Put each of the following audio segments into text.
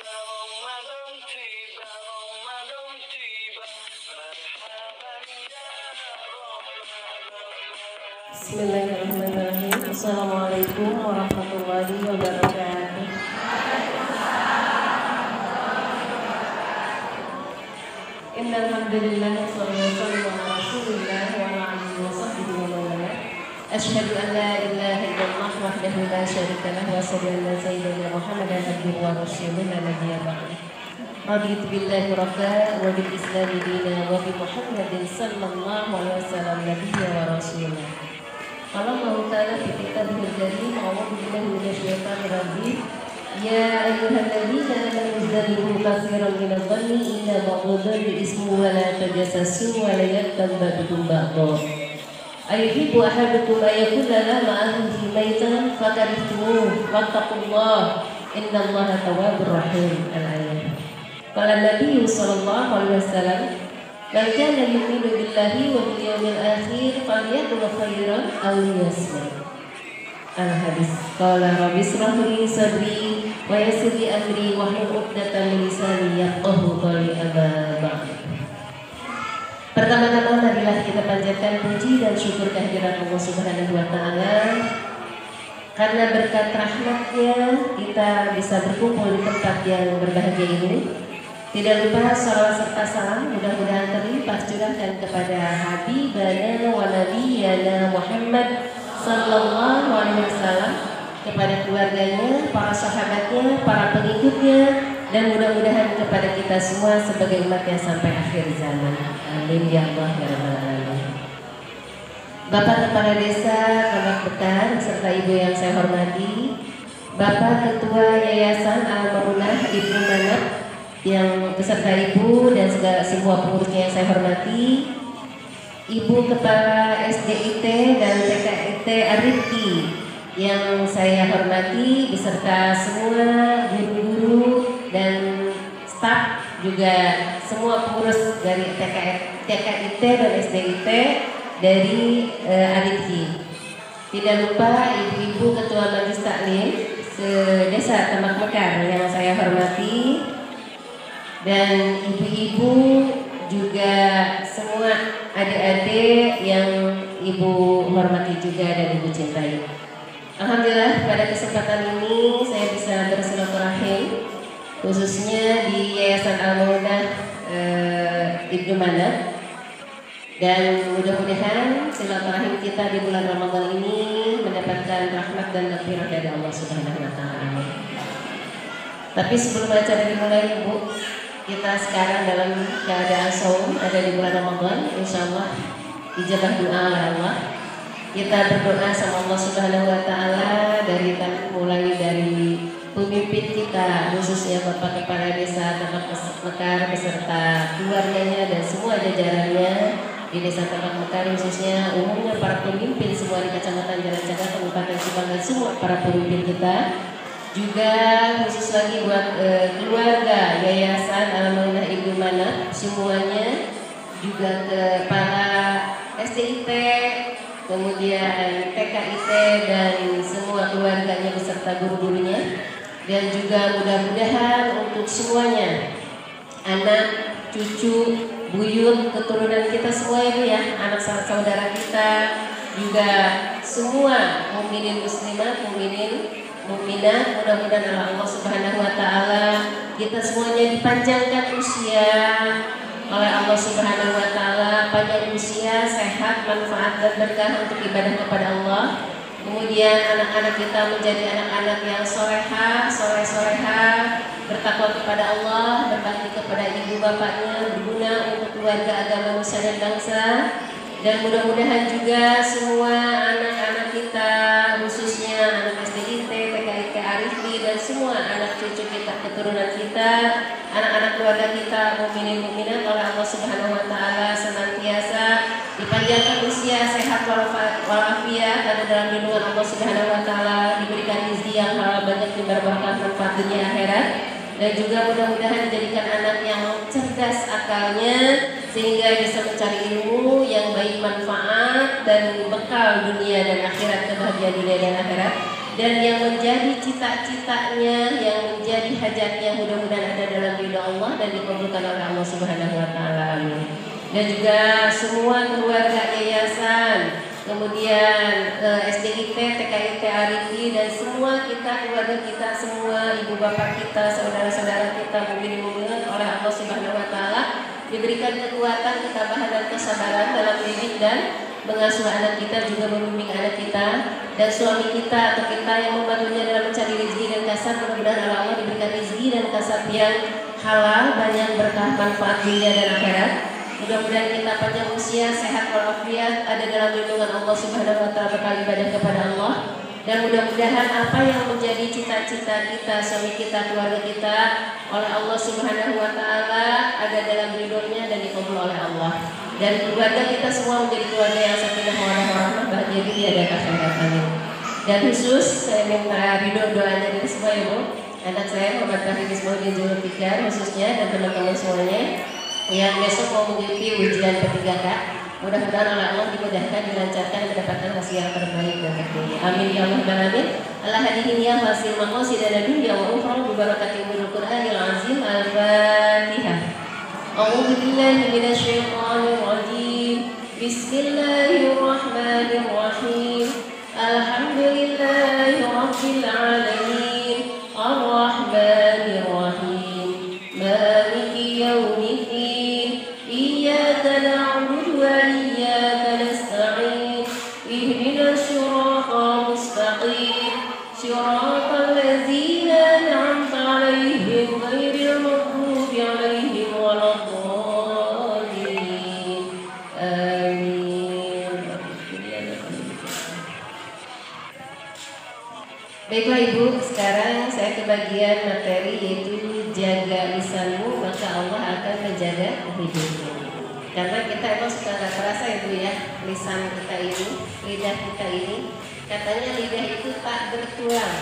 Bismillahirrahmanirrahim. Assalamualaikum warahmatullahi wabarakatuh. Innal hamdalillah wassalatu wassalamu ala rasulillah wa ala alihi wa sahbihi wa man wala. Asyhadu an la ilaha illallah wahdahu la syarika lah wa asyhadu anna sayyidina Muhammadan abduhu wa rasuluhu la nabiyya ba'dahu. Raditu billahi rabba wa bil islami dina wa bi Muhammadin sallallahu alaihi wasallam nabiyya wa rasulah. Qala Allah ta'ala fi kitabihil karim, a'udzu billahi minasyaitonir rajim. Ya ayyuhalladzina amanu ijtanibu katsiran minadh-dhanni inna ba'dadh-dhanni ismun wa la tajassasu wa la yaghtab ba'dukum ba'dha. Ayuhibbu ahadukum ayyakula lama akhihi maitan fakarihtumuh wattaqullaha innallaha tawwabur rahim. Al-ayat. Qala Nabi sallallahu alaihi wasallam, "Man kana yu'minu billahi wa bil yawmil akhir falyaqul khairan aw liyasmut." Al-hadis. Qala rabbi ishrah li sadri wa yassir li amri wahlul 'uqdatam min lisani yafqahu qawli. Amma ba'd. Pertama-tama marilah kita panjatkan puji dan syukur kehadirat Allah Subhanahu wa taala. Karena berkat rahmat-Nya kita bisa berkumpul di tempat yang berbahagia ini. Tidak lupa salawat serta salam mudah-mudahan terlimpah curahkan kepada Habibana wa Nabiyana Muhammad sallallahu alaihi wasallam, kepada keluarganya, para sahabatnya, para pengikutnya, dan mudah-mudahan kepada kita semua sebagai umatnya sampai akhir zaman. Amin ya Allah ya rabbal alamin. Bapak Kepala Desa Kebak Bekar serta Ibu yang saya hormati, Bapak Ketua Yayasan Al-Maunah Ibnu Manap yang beserta Ibu dan segala semua pengurusnya yang saya hormati, Ibu Kepala SDIT dan TKIT Arifki yang saya hormati beserta semua guru-guru dan staf, juga semua pengurus dari TKIT dan SDIT dari Arifki. Tidak lupa Ibu-ibu Ketua Majelis Taklim se-Desa Tambak Mekar yang saya hormati, dan ibu-ibu juga semua adik-adik yang Ibu hormati juga dan Ibu cintai. Alhamdulillah pada kesempatan ini saya bisa bersilaturahim khususnya di Yayasan Al-Maunah Ibnu Manap, dan mudah-mudahan silaturahim kita di bulan Ramadan ini mendapatkan rahmat dan maghfirah dari Allah Subhanahu wa taala. Tapi sebelum acara dimulai, Ibu, kita sekarang dalam keadaan saum, ada di bulan Ramadan, insya Allah ijabah doa oleh Allah. Kita berdoa sama Allah Subhanahu wa taala mulai dari pemimpin kita, khususnya Bapak Kepala Desa Tambak Mekar beserta keluarganya dan semua jajarannya di Desa Tambak Mekar, khususnya umumnya para pemimpin semua di Kecamatan Jalan Cagak, Kabupaten Subang, dan semua para pemimpin kita. Juga khusus lagi buat keluarga Yayasan Al-Maunah Ibnu Manap semuanya, juga ke para SDIT, kemudian TKIT dan semua keluarganya beserta guru-gurunya, dan juga mudah-mudahan untuk semuanya, anak, cucu, buyut, keturunan kita semua itu ya, anak saudara kita, juga semua mukminin muslimat, mukminin mukminah, mudah-mudahan Allah Subhanahu wa taala kita semuanya dipanjangkan usia oleh Allah Subhanahu wa taala, panjang usia, sehat, manfaat dan berkah untuk ibadah kepada Allah. Kemudian anak-anak kita menjadi anak-anak yang solehah, soleh-solehah, bertakwa kepada Allah, berbakti kepada ibu bapaknya, berguna untuk keluarga, agama, nusa dan bangsa. Dan mudah-mudahan juga semua anak-anak kita, khususnya anak SDIT, TKIT Arifki, dan semua anak cucu kita, keturunan kita, anak-anak keluarga kita, mukminin mukminat oleh Allah Subhanahu wa taala senantiasa dipanjangkan usia, sehat walafiat, dan dalam lindungan Allah Subhanahu wa taala, diberikan rezeki yang halal, banyak berkah manfaat dunia akhirat, dan juga mudah-mudahan dijadikan anak yang cerdas akalnya sehingga bisa mencari ilmu yang baik manfaat dan bekal dunia dan akhirat, kebahagiaan dunia dan akhirat, dan yang menjadi cita-citanya, yang menjadi hajatnya mudah-mudahan ada dalam ridha Allah dan dikabulkan oleh Allah Subhanahu wa taala. Amin. Dan juga semua keluarga yayasan, kemudian SDIT, TKIT Arifi, dan semua kita, keluarga kita semua, ibu bapak kita, saudara-saudara kita, mukminin oleh Allah Subhanahu wa taala diberikan kekuatan, ketabahan dan kesabaran dalam didik dan mengasuh anak kita, juga membimbing anak kita dan suami kita atau kita yang membantunya dalam mencari rezeki dan kasab. Mudah-mudahan Allah diberikan rezeki dan kasab yang halal, banyak berkah manfaat dunia dan akhirat. Mudah-mudahan kita panjang usia, sehat walafiat, ada dalam lindungan Allah Subhanahu wa taala, berkah ibadah kepada Allah. Dan mudah-mudahan apa yang menjadi cita-cita kita, suami kita, keluarga kita oleh Allah Subhanahu wa taala ada dalam ridhonya dan dikabul oleh Allah. Dan keluarga kita semua menjadi keluarga yang sakinah mawaddah warahmah, bahagia dunia dan akhirat. Amin. Dan khusus saya minta ridho doanya dari semua ibu, anak saya Muhammad Taufik Ismail Zulfikar khususnya, dan teman-teman semuanya yang besok mau mengikuti ujian P3K. Mudah-mudahan oleh Allah dimudahkan, dilancarkan, mendapatkan hasil yang terbaik dan terbaik. Amin ya rabbal alamin. Allah hadihin ya hasil maqasid dunya wa ukhra bi barakatil Qur'anil azim. Al-Fatihah. A'udzu billahi minasy syaithanir rajim. Bismillahirrahmanirrahim. Alhamdulillahi rabbil alamin. Ar-Rahmanir Rahim. Maliki yaumiddin. Iyyaka na'budu wa iyyaka nasta'in. Ihdinas siratal mustaqim. Siratal ladzina an'amta 'alaihim ghairil maghdubi 'alaihim waladdallin. Amin. Baiklah Ibu, sekarang saya ke bagian materi, yaitu jaga lisanmu maka Allah akan menjaga hidupmu. Karena kita emang suka nggak terasa Ibu ya, lisan kita ini, lidah kita ini, katanya lidah itu tak bertulang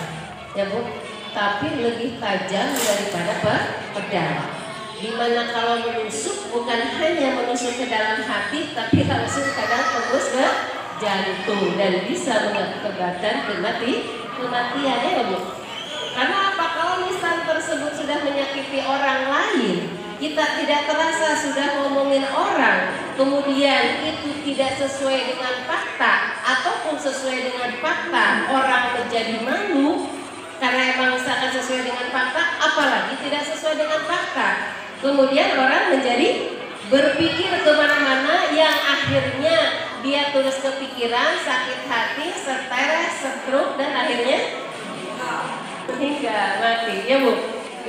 ya Bu, tapi lebih tajam daripada pedang. Dimana kalau menusuk bukan hanya menusuk ke dalam hati, tapi langsung kadang tembus ke jantung dan bisa mengakibatkan kematian ya Bu. Karena apa? Kalau lisan tersebut sudah menyakiti orang lain, kita tidak terasa sudah ngomongin orang, kemudian itu tidak sesuai dengan fakta ataupun sesuai dengan fakta, orang menjadi malu karena emang misalkan sesuai dengan fakta, apalagi tidak sesuai dengan fakta. Kemudian orang menjadi berpikir kemana-mana yang akhirnya dia terus kepikiran, sakit hati, stres, stroke, dan akhirnya hingga mati ya Bu.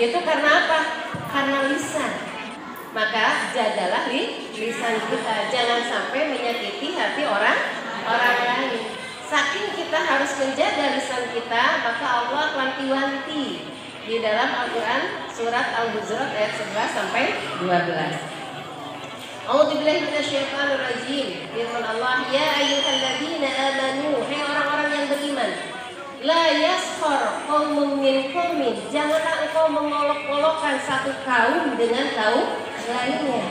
Itu karena apa? Karena lisan. Maka jagalah lisan kita, jangan sampai menyakiti hati orang lain. Saking kita harus menjaga lisan kita, maka Allah wanti-wanti di dalam Al-Quran surat Al-Hujurat ayat 11 sampai 12. A'udzubillahi minasyaitonir rajim. Firman Allah, ya ayyuhalladzina amanu, hai orang-orang yang beriman, la yaskhar qaumun min qaumin, janganlah engkau mengolok-olokkan satu kaum dengan kaum lainnya.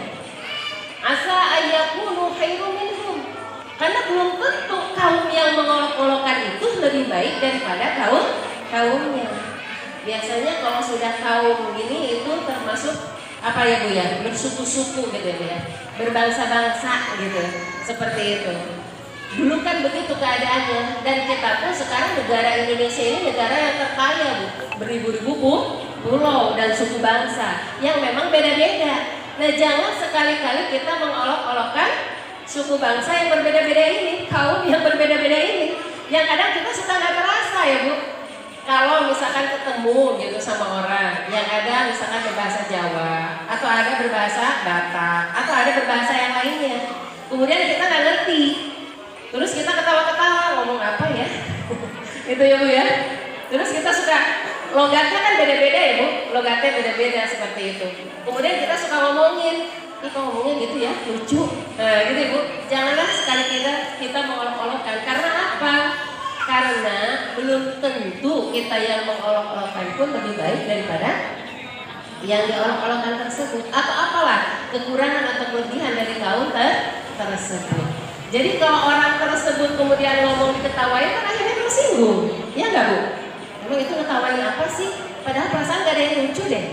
Asa ayyakunu khairum minhum, karena belum tentu kaum yang mengolok-olokkan itu lebih baik daripada kaumnya. Biasanya kalau sudah kaum ini itu termasuk apa ya Bu ya, bersuku-suku gitu ya, berbangsa-bangsa gitu, seperti itu. Dulu kan begitu keadaannya, dan kita pun sekarang negara Indonesia ini negara yang terkaya Bu, beribu-ribu pulau dan suku bangsa yang memang beda-beda. Nah jangan sekali-kali kita mengolok-olokkan suku bangsa yang berbeda-beda ini, kaum yang berbeda-beda ini, yang kadang kita suka nggak terasa ya Bu. Kalau misalkan ketemu gitu sama orang yang ada misalkan berbahasa Jawa, atau ada berbahasa Batak, atau ada berbahasa yang lainnya, kemudian kita nggak ngerti, terus kita ketawa-ketawa ngomong apa ya, gitu ya Bu ya. Terus kita suka, logatnya kan beda-beda ya Bu, logatnya beda-beda seperti itu. Kemudian kita suka ngomongin, kok ngomongnya gitu ya, lucu, nah gitu ya Bu. Janganlah sekali kita mengolok-olokkan. Karena apa? Karena belum tentu kita yang mengolok-olokkan pun lebih baik daripada yang diolok-olokkan tersebut, atau apalah kekurangan atau kelebihan dari kaum tersebut. Jadi kalau orang tersebut kemudian ngomong diketawain, kan akhirnya tersinggung, ya nggak Bu? Emang itu ngetawain apa sih? Padahal perasaan gak ada yang lucu deh.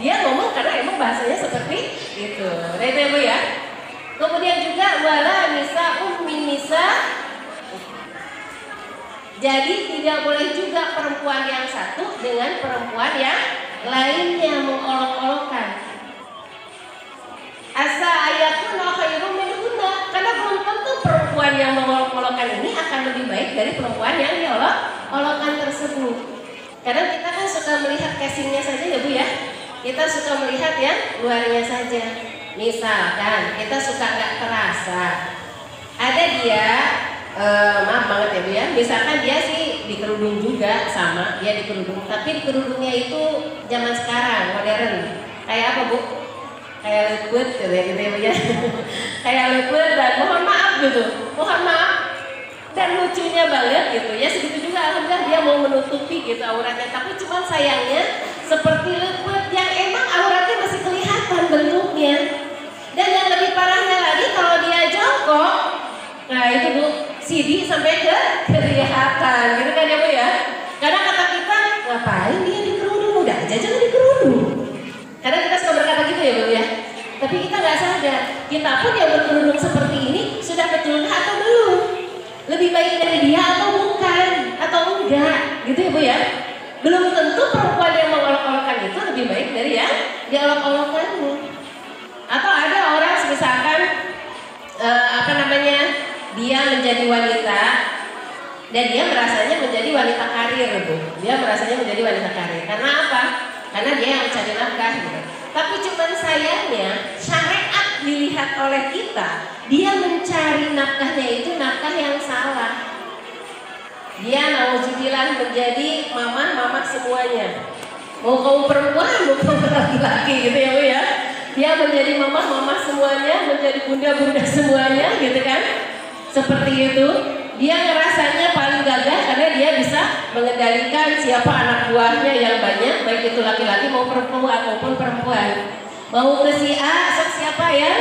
Dia ngomong karena emang bahasanya seperti itu. Nah itu ya Bu ya. Kemudian juga wala nisa ummi nisa. Jadi tidak boleh juga perempuan yang satu dengan perempuan yang lainnya mengolok-olokkan. Asa ayatuna khairum minhunna, karena belum tentu perempuan yang mengolok-olokkan ini akan lebih baik dari perempuan yang diolok-olokkan tersebut. Kadang kita kan suka melihat casingnya saja ya Bu ya. Kita suka melihat yang luarnya saja. Misalkan kita suka nggak terasa, ada dia, maaf banget ya Bu ya. Misalkan dia sih di kerudung juga sama, dia di kerudung, tapi di kerudungnya itu zaman sekarang modern. Kayak apa Bu? Kayak leopard gitu ya Bu ya. Kayak leopard dan mohon maaf gitu, mohon maaf. Dan lucunya banget gitu ya, segitu juga alhamdulillah dia mau menutupi gitu auratnya, tapi cuma sayangnya seperti leopard yang emang auratnya masih kelihatan bentuknya. Dan yang lebih parahnya lagi kalau dia jongkok, nah itu Bu, CD sampai ke kelihatan gitu kan ya Bu ya. Karena kata kita, ngapain dia di kerudung, udah aja jangan di kerudung. Karena kita suka berkata gitu ya Bu ya. Tapi kita nggak sadar, kita pun yang berkerudung seperti ini sudah betul atau belum? Lebih baik dari dia atau bukan, atau enggak, gitu ya Bu ya. Belum tentu perempuan yang mengolok-olokkan itu lebih baik dari yang diolok-olokkanmu. Atau ada orang misalkan dia menjadi wanita dan dia merasanya menjadi wanita karir Bu. Dia merasanya menjadi wanita karir. Karena apa? Karena dia yang mencari nafkah gitu. Tapi cuman sayangnya syariat dilihat oleh kita, dia mencari nafkahnya itu nafkah yang salah. Dia nauzubillah menjadi mama semuanya. Mau kaum perempuan, mau kaum laki-laki gitu ya Bu ya. Dia menjadi mama semuanya, menjadi bunda semuanya gitu kan. Seperti itu. Dia ngerasanya paling gagah karena dia bisa mengendalikan siapa anak buahnya yang banyak, baik itu laki-laki mau perempuan ataupun perempuan. Mau ke si A, siapa ya?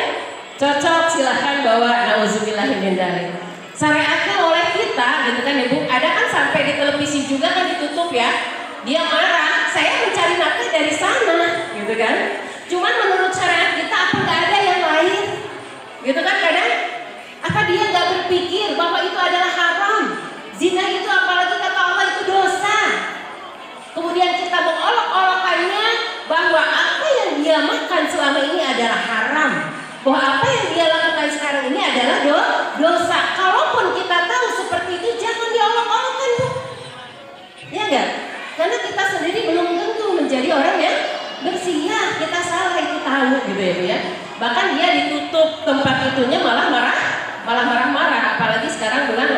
Cocok silahkan bawa, nauzubillah min dzalik. Syariatnya oleh kita gitu kan Ibu, ada kan sampai di televisi juga kan ditutup ya. Dia marah, saya mencari nafkah dari sana gitu kan. Cuman menurut syariat kita apa nggak ada yang lain? Gitu kan kadang apa dia nggak berpikir bahwa itu adalah haram? Zina itu apalagi kata Allah itu dosa. Kemudian kita mengolok-olokannya bahwa apa yang dia makan selama ini adalah haram. Bahwa apa yang dia lakukan sekarang ini adalah dosa. Kalaupun kita tahu seperti itu, jangan diolok-olokkan Bu. Ya enggak? Karena kita sendiri belum tentu menjadi orang yang bersih. Ya kita salah itu tahu gitu ya Bu ya. Bahkan dia ditutup tempat itunya malah marah-marah. Apalagi sekarang bulan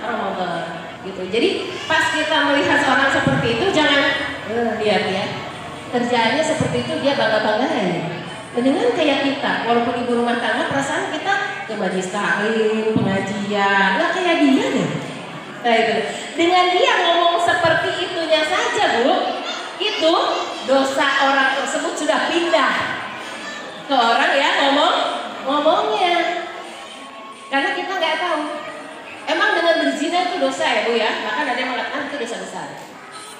Ramadan gitu. Jadi pas kita melihat seorang seperti itu jangan lihat ya. Kerjaannya seperti itu dia bangga-banggain. Mendingan kayak kita, walaupun ibu rumah tangga, perasaan kita ke majelis taklim, pengajian, nggak kayak dia deh. Nah itu, dengan dia ngomong seperti itunya saja Bu, itu dosa orang tersebut sudah pindah ke orang yang ngomongnya. Karena kita nggak tahu. Emang dengan berzina itu dosa ya Bu ya? Bahkan ada yang mengatakan itu dosa besar.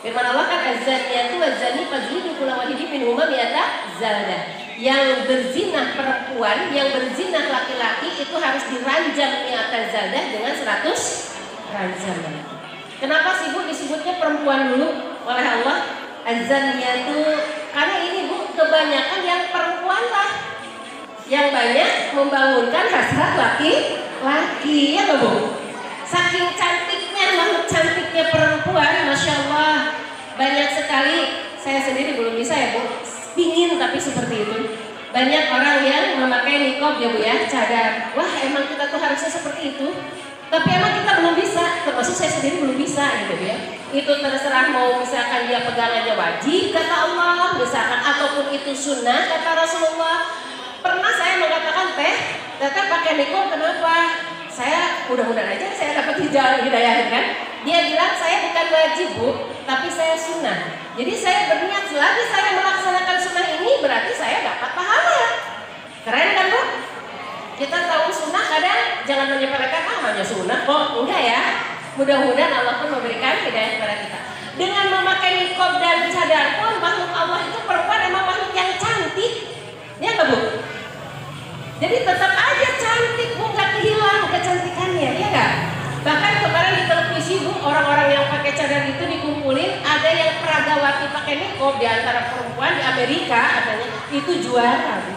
Firman Allah kan az-zaniyatu waz-zani fajlidu kulla wahidin minhuma mi'ata jaldah. Yang berzina perempuan, yang berzina laki-laki itu harus diranjam mi'ata jaldah dengan 100 ranjaman. Kenapa sih Bu disebutnya perempuan dulu oleh Allah? Az-zaniyatu, karena ini Bu kebanyakan yang perempuan lah yang banyak membangunkan hasrat laki-laki ya Bu. Saking cantiknya, makhluk cantiknya perempuan, Masya Allah, banyak sekali. Saya sendiri belum bisa ya Bu, pingin tapi seperti itu. Banyak orang yang memakai niqab ya Bu ya, cadar. Wah emang kita tuh harusnya seperti itu. Tapi emang kita belum bisa, termasuk saya sendiri belum bisa gitu ya. Itu terserah mau misalkan dia pegangannya wajib kata Allah, misalkan ataupun itu sunnah kata Rasulullah. Pernah saya mengatakan teteh pakai niqab kenapa? Saya mudah-mudahan aja saya dapat hidayah kan. Dia bilang saya bukan wajib Bu, tapi saya sunnah. Jadi saya berniat selagi saya melaksanakan sunnah ini berarti saya dapat pahala. Keren kan Bu? Kita tahu sunnah kadang jangan menyepelekan hanya sunnah kok, enggak ya. Mudah-mudahan Allah pun memberikan hidayah kepada kita. Dengan memakai niqab dan cadar pun makhluk Jadi tetap aja cantik Bu, nggak hilang kecantikannya, ya nggak? Bahkan kemarin di televisi Bu, orang-orang yang pakai cadar itu dikumpulin, ada yang peragawati pakai niqab di antara perempuan di Amerika, katanya itu juara Bu.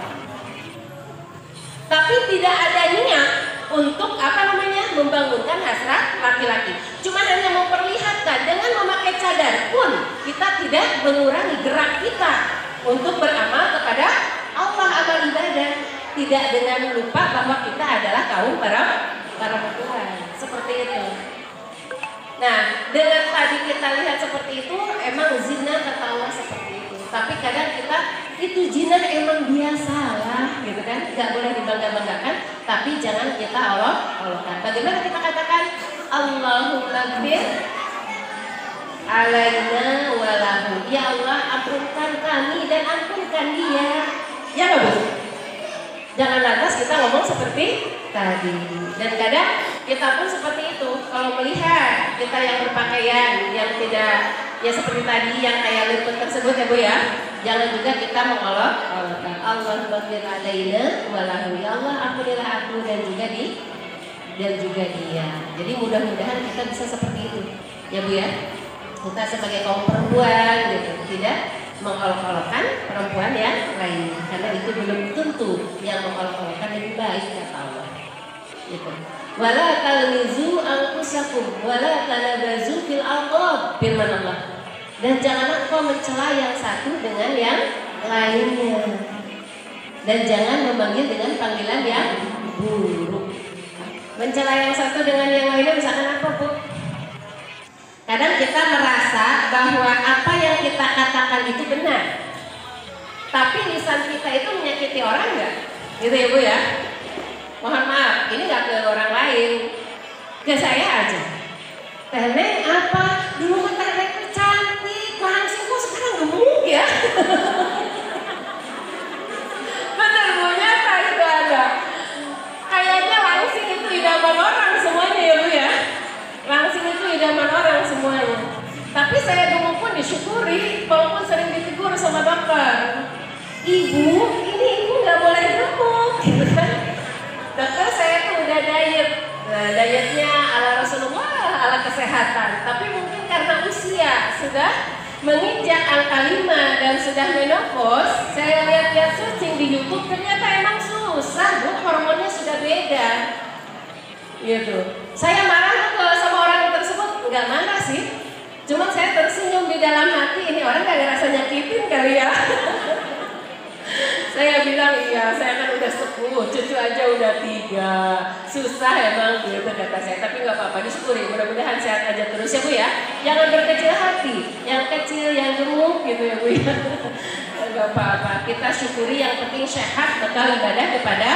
Tapi tidak ada niat untuk membangunkan hasrat laki-laki. Cuma hanya memperlihatkan dengan memakai cadar pun kita tidak mengurangi gerak kita untuk beramal kepada Allah, amal ibadah. Tidak dengan lupa bahwa kita adalah kaum perempuan. Seperti itu. Nah, dengan tadi kita lihat seperti itu, emang zina kata Allah seperti itu. Tapi kadang kita itu zina emang biasa lah, gitu kan? Gak boleh dibangga-banggakan, tapi jangan kita Allah-Allahkan. Bagaimana kita katakan Allahumma gfir alaina walahu. Ya Allah, ampunkan kami dan ampunkan dia. Ya nggak Bu? Jangan lantas kita ngomong seperti tadi. Dan kadang kita pun seperti itu. Kalau melihat kita yang berpakaian yang tidak ya seperti tadi yang kayak liput tersebut ya Bu ya, jangan juga kita mengolok-olokkan. Allahumma gfir alaina walahu. Ya Allah, ampunilah aku dan juga dia. Jadi mudah-mudahan kita bisa seperti itu. Ya Bu ya. Kita sebagai kaum perempuan gitu, tidak mengolok-olokkan perempuan yang lain, karena itu belum tentu yang mengolok-olokkan lebih baik kata Allah. Gitu. Wala talmizu anfusakum wala tanabazu fil alqab, firman Allah. Dan janganlah engkau mencela yang satu dengan yang lainnya. Dan jangan memanggil dengan panggilan yang buruk. Mencela yang satu dengan yang lainnya misalkan apa Bu? Kadang kita merasa bahwa apa yang kita katakan itu benar, tapi lisan kita itu menyakiti orang nggak? Gitu ya Bu ya. Mohon maaf, ini nggak ke orang lain, ke saya aja. Teh apa? Dulu mah Teh cantik, langsung kok sekarang gemuk ya. Bener Bu, nyata itu ada. Kayaknya langsing itu idaman orang semuanya ya Bu ya. Langsing itu idaman orang semuanya. Tapi saya dulu pun disyukuri, walaupun sering ditegur sama dokter. Ibu, ini ibu nggak boleh gemuk, gitu kan? Dokter saya tuh udah diet. Nah, dietnya ala Rasulullah, ala kesehatan. Tapi mungkin karena usia sudah menginjak angka 5 dan sudah menopause, saya lihat-lihat searching di YouTube ternyata emang susah Bu, hormonnya sudah beda. Gitu. Saya marah ke sama orang tersebut, nggak marah sih, cuma saya tersenyum di dalam hati, ini orang nggak ngerasa nyakitin kali ya. Saya bilang iya, saya kan udah 10, cucu aja udah 3, susah emang gitu kata saya, tapi nggak apa-apa, disyukuri, mudah-mudahan sehat aja terus ya Bu ya. Jangan berkecil hati, yang kecil, yang gemuk gitu ya Bu ya. Nggak apa-apa, kita syukuri, yang penting sehat, bekal ibadah kepada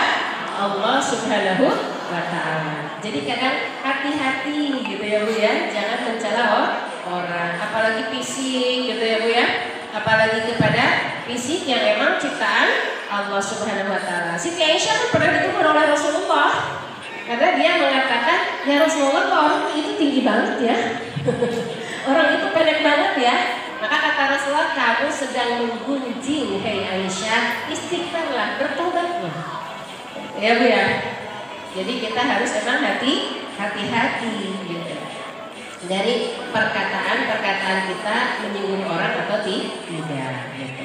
Allah Subhanahu wa ta'ala. Jadi kadang hati-hati gitu ya Bu ya, jangan mencela orang, apalagi fisik gitu ya Bu ya, apalagi kepada fisik yang emang ciptaan Allah Subhanahu wa ta'ala. Siti Aisyah kan pernah ditegur oleh Rasulullah karena dia mengatakan, ya Rasulullah kok orang itu tinggi banget ya. Orang itu pendek banget ya. Maka kata Rasulullah, kamu sedang menggunjing hei Aisyah, istighfarlah, bertobatlah. Ya Bu ya. Jadi kita harus emang hati-hati gitu. Dari perkataan kita menyinggung orang atau tidak gitu.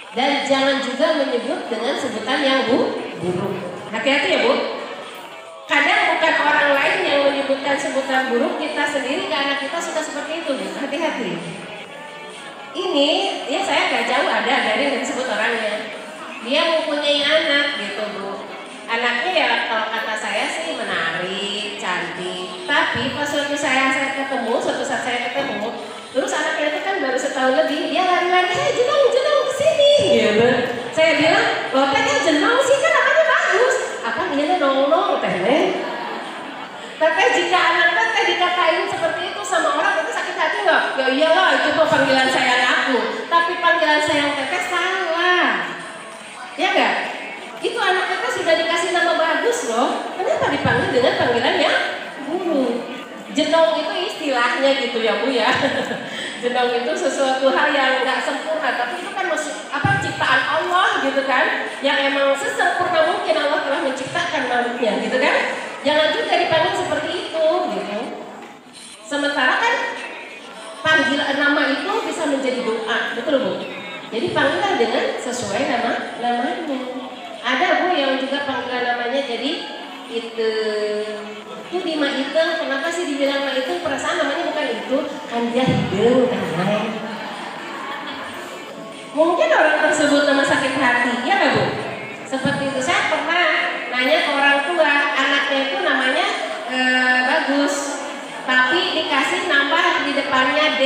Dan jangan juga menyebut dengan sebutan yang buruk. Hati-hati ya Bu. Kadang bukan orang lain yang menyebutkan sebutan buruk, kita sendiri ke anak kita sudah seperti itu. Hati-hati. Ini ya saya gak jauh ada dari yang disebut orangnya. Dia mempunyai anak gitu Bu. Anaknya ya kalau kata saya sih menarik, cantik. Tapi pas suatu saat saya ketemu, terus anaknya itu kan baru setahun lebih, dia lari-lari, jenong kesini. Gitu. Saya bilang, loh Teh jenong sih kan anaknya bagus. Apa dia nong Teh? Tapi jika anaknya Teh dikatain seperti itu sama orang, itu sakit hati nggak? Ya iyalah, itu tuh panggilan sayang aku. Tapi panggilan sayang Teteh salah. Ya enggak? Itu anak kita sudah dikasih nama bagus loh. Kenapa dipanggil dengan panggilan yang buruk? Jenong itu istilahnya gitu ya Bu ya. Jenong itu sesuatu hal yang nggak sempurna, tapi itu kan ciptaan Allah gitu kan, yang emang sesempurna Jangan juga dipanggil seperti itu gitu. Sementara kan panggilan nama itu bisa menjadi doa, betul Bu? Jadi panggillah dengan sesuai namanya. Ada Bu yang juga panggilan namanya jadi itu di Ma itu, kenapa sih dibilang Ma itu? Perasaan namanya bukan itu, kan dia hidung kan. Mungkin orang tersebut nama sakit hati, ya nggak Bu? Seperti itu. Saya pernah nanya ke orang tua, anaknya itu namanya bagus, tapi dikasih nambah di depannya D,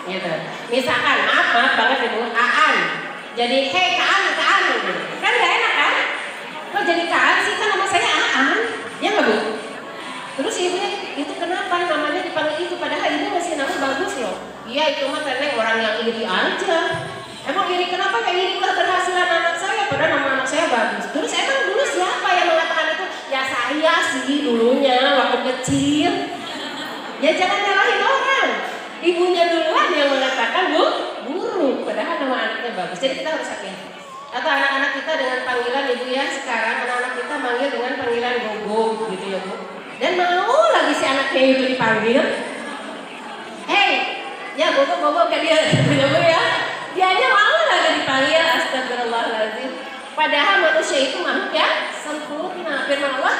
gitu. Misalkan, maaf banget Ibu, Aan. Jadi, hei Kaan, gitu. Kan nggak enak kan? Kok jadi Kaan sih, kan nama saya Aan, ya nggak Bu? Terus ibunya, itu kenapa namanya dipanggil itu? Padahal ini masih nama bagus loh. Iya itu mah karena orang yang iri aja. Emang iri kenapa? Kayak iri keberhasilan anak saya, padahal nama anak saya bagus. Terus emang dulu siapa yang mengatakan itu? Ya saya sih dulunya waktu kecil. Ya jangan nyalahin orang. Ibunya duluan yang mengatakan buruk, padahal nama anaknya bagus. Jadi kita harus hati-hati. Atau anak-anak kita dengan panggilan Ibu ya, sekarang anak-anak kita manggil dengan panggilan gogo gitu ya Bu. Dan mau lagi si anaknya itu dipanggil, hei, ya gogo ke dia, gitu ya. Dianya mau lagi dipanggil, astagfirullahaladzim. Padahal manusia itu makhluk ya sempurna. Firman Allah,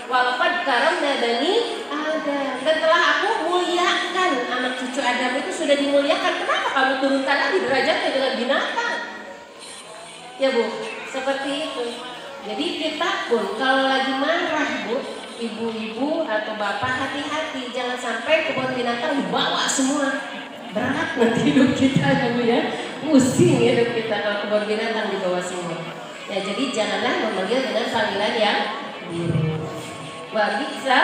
walaqad karamna bani Adam. Dan telah aku muliakan anak cucu Adam itu sudah dimuliakan. Kenapa kamu turunkan lagi derajatnya dengan binatang? Ya Bu, seperti itu. Jadi kita pun kalau lagi marah Bu, ibu-ibu atau bapak hati-hati, jangan sampai kebun binatang dibawa semua. Berat nanti hidup kita ya Bu ya, pusing hidup kita kalau kebun binatang dibawa semua. Ya jadi janganlah memanggil dengan panggilan yang buruk. Wa bisa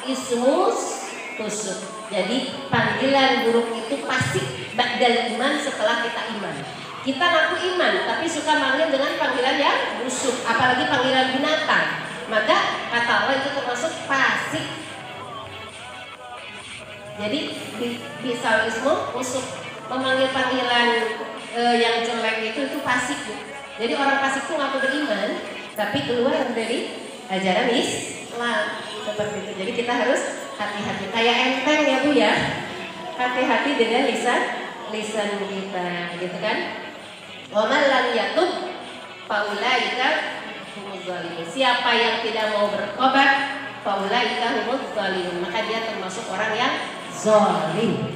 ismus tusuk. Jadi panggilan buruk itu pasti ba'dal iman, setelah kita iman. Kita ngaku iman tapi suka manggil dengan panggilan yang busuk, apalagi panggilan binatang. Maka kata Allah itu termasuk fasik. Jadi bisa ismu busuk, memanggil panggilan yang jelek itu fasik. Jadi orang fasik itu ngaku beriman tapi keluar dari ajaran Islam seperti itu. Jadi kita harus hati-hati. Kayak enteng ya Bu ya. Hati-hati dengan lisan kita, gitu kan? Wa man lam yatub faulaika humuz zalimun. Siapa yang tidak mau bertobat, faulaika humuz zalimun, maka dia termasuk orang yang zalim.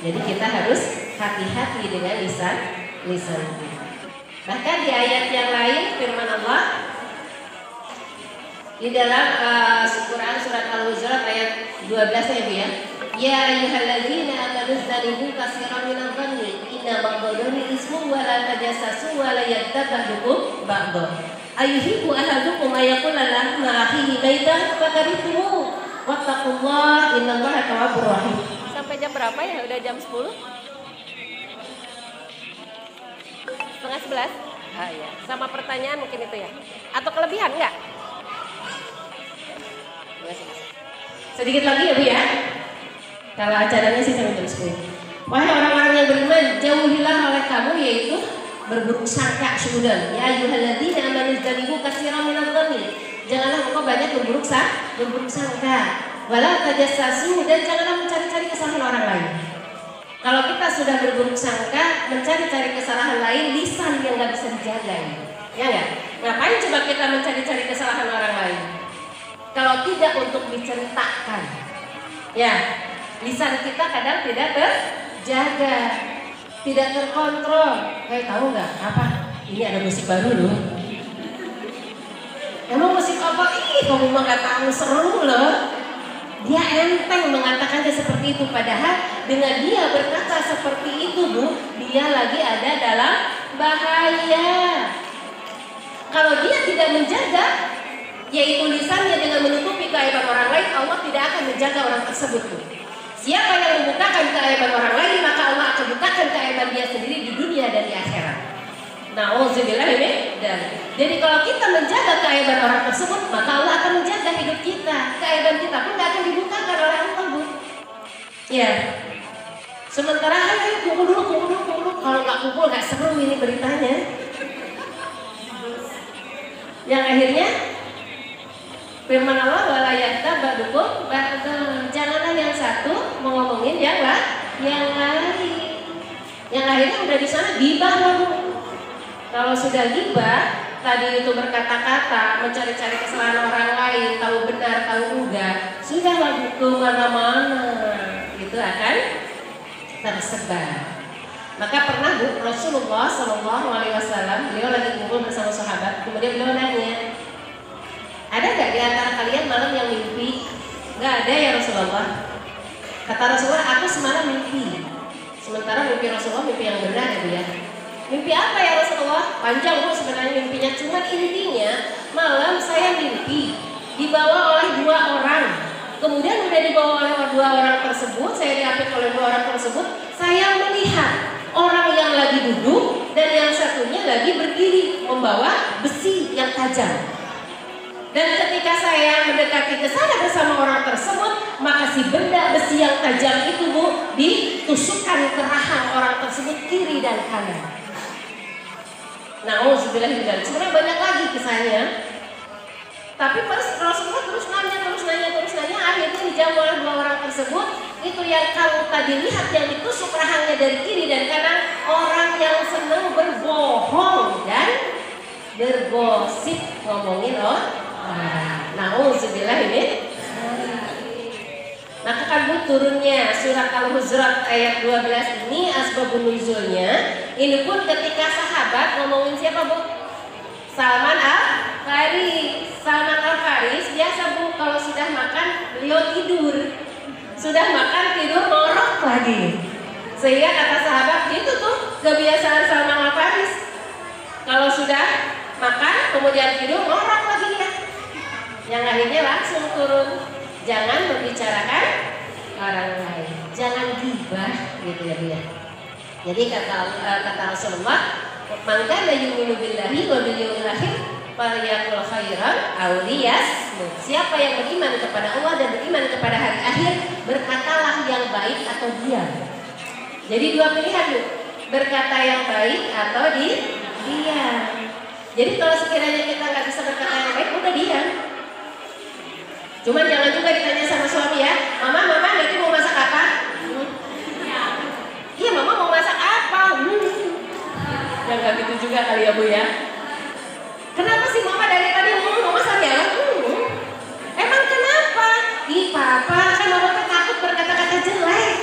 Jadi kita harus hati-hati dengan lisan kita. Bahkan di ayat yang lain firman Allah di dalam Quran surat Al-Hujurat ayat 12 ya Bu ya. Ya ayyuhalladzina amanu dzanibu katsiran minadh-dhanni inna ba'dadh-dhanni ismun wa la tajassasu wa la yaghtab ba'dukum ba'dha. Ayuhibbu ahadukum ayaqula lahu ma akhihi maitan fakarihtumu wattaqullaha innallaha tawwabur rahim. Sampai jam berapa ya? Udah jam 10? 10:30? Ah ya. Sama pertanyaan mungkin itu ya. Atau kelebihan enggak? Sedikit lagi ya Bu ya. Kalau acaranya sih sampai jam 10. Wahai orang-orang yang beriman, jauhilah oleh kamu yaitu berburuk sangka suudzon. Ya ayyuhalladzina amanu dzanibu katsiran minadh-dhanni. Janganlah engkau banyak berburuk sangka. Wala tajassasu, dan janganlah mencari-cari kesalahan orang lain. Kalau kita sudah berburuk sangka, mencari-cari kesalahan lain, lisan yang nggak bisa dijaga. Ya nggak? Ngapain coba kita mencari-cari kesalahan orang lain? Kalau tidak untuk diceritakan, ya lisan kita kadang tidak terjaga, tidak terkontrol. Kayak tahu nggak apa? Ini ada musik baru loh. Emang musik apa? Ih, kamu mah nggak tahu, seru loh. Dia enteng mengatakannya seperti itu, padahal dengan dia berkata seperti itu Bu, dia lagi ada dalam bahaya. Kalau dia tidak menjaga, yaitu lisannya dengan menutupi keaiban orang lain, Allah tidak akan menjaga orang tersebut. Siapa yang membukakan keaiban orang lain, maka Allah akan bukakan keaiban dia sendiri di dunia dan di akhirat. Nauzubillah ini. Jadi kalau kita menjaga keaiban orang tersebut, maka Allah akan menjaga hidup kita. Keaiban kita pun tidak akan dibukakan oleh Allah Bu. Ya. Sementara ayo kumpul dulu. Kalau nggak kumpul nggak seru ini beritanya. Yang akhirnya Firman Allah wala yaktabadukum ba'da. Janganlah yang satu ngomongin yang lain. Yang lainnya udah di sana gibah loh. Kalau sudah gibah, tadi itu berkata-kata, mencari-cari kesalahan orang lain, tahu benar, tahu enggak, sudahlah ke mana-mana, itu akan tersebar. Maka pernah Rasulullah SAW, beliau lagi kumpul bersama sahabat, kemudian beliau nanya, ada nggak di antara kalian malam yang mimpi? Nggak ada ya Rasulullah. Kata Rasulullah, aku semalam mimpi. Sementara mimpi Rasulullah mimpi yang benar ya dia. Mimpi apa ya Rasulullah? Panjang Bu sebenarnya mimpinya, cuman intinya malam saya mimpi dibawa oleh 2 orang. Kemudian udah dibawa oleh 2 orang tersebut, saya diapit oleh 2 orang tersebut, saya melihat orang yang lagi duduk dan yang satunya lagi berdiri membawa besi yang tajam. Dan ketika saya mendekati ke sana bersama orang tersebut, maka si benda besi yang tajam itu Bu ditusukkan ke rahang orang tersebut kiri dan kanan. Sebenarnya banyak lagi kisahnya. Tapi pas Rasulullah terus nanya, akhirnya dijawab oleh 2 orang tersebut, itu yang kamu tadi lihat yang ditusuk rahangnya dari kiri dan kanan, orang yang senang berbohong dan bergosip ngomongin Nauzubillah ini. Maka kan Bu turunnya surat Al-Hujurat ayat 12 ini asbabun nuzulnya. Ini pun ketika sahabat ngomongin siapa Bu? Salman Al-Faris biasa Bu kalau sudah makan beliau tidur. Sudah makan tidur ngorok lagi. Sehingga kata sahabat itu tuh kebiasaan Salman Al-Faris. Kalau sudah makan kemudian tidur ngorok lagi ya. Yang akhirnya langsung turun. Jangan membicarakan orang lain, jangan gibah gitu ya Bu ya. Jadi kata Rasulullah, "Man kana yu'minu billahi wa bil yawmil akhir falyaqul khairan aw liyasmut." Siapa yang beriman kepada Allah dan beriman kepada hari akhir, berkatalah yang baik atau diam. Jadi 2 pilihan Bu, berkata yang baik atau diam. Jadi kalau sekiranya kita nggak bisa berkata yang baik, udah diam. Cuman jangan juga ditanya sama suami ya, Mama nanti mau masak apa? Iya Mama mau masak apa? Ya nggak gitu juga kali ya Bu ya. Kenapa sih Mama dari tadi mau masak ya? Emang kenapa? Ih Papa kan Mama takut berkata-kata jelek.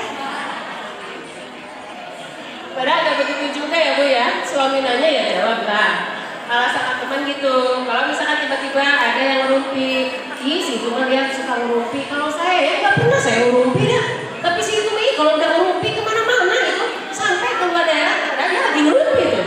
Padahal nggak begitu juga ya Bu ya. Suami nanya ya jawab lah. Kalau sama teman gitu, kalau misalkan tiba-tiba ada yang ngerumpi, ih si itu mah dia suka ngerumpi. Kalau saya ya nggak pernah saya ngerumpi ya. Tapi si itu kalau udah ngerumpi kemana-mana itu sampai ke luar daerah, ada dia lagi ngerumpi itu.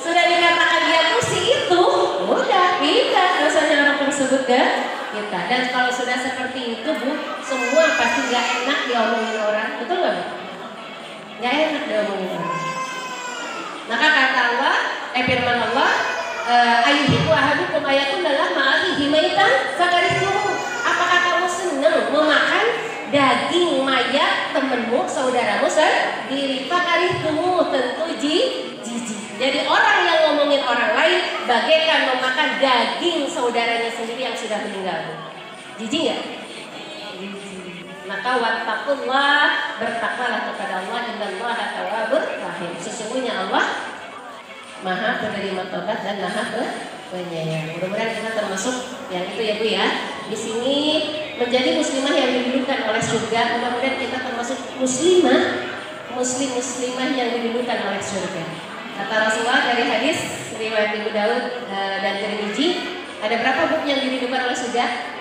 Sudah dikatakan dia tuh si itu, udah pindah rasanya orang tersebut kan kita. Dan kalau sudah seperti itu Bu, semua pasti nggak enak diomongin orang, betul nggak Bu? Nggak enak diomongin orang. Maka kata Allah, firman Allah, ayyuhibbu ahadukum ayakun dalam ma'ahihi maitan fakarihtumu. Apakah kamu senang memakan daging mayat temanmu, saudaramu sendiri? Fakarihtumu, tentu jijik. Jadi orang yang ngomongin orang lain bagaikan memakan daging saudaranya sendiri yang sudah meninggal. Jijik nggak? Maka wattaqullah, bertakwalah kepada Allah, innallaha tawwabur rahim. Sesungguhnya Allah Maha penerima tobat dan Maha penyayang. Mudah-mudahan kita termasuk yang itu ya Bu ya. Di sini menjadi muslimah yang dirindukan oleh surga. Mudah-mudahan kita termasuk muslimah yang dirindukan oleh surga. Kata Rasulullah dari hadis riwayat Abu Daud dan Tirmidzi, ada berapa Bu yang dirindukan oleh surga?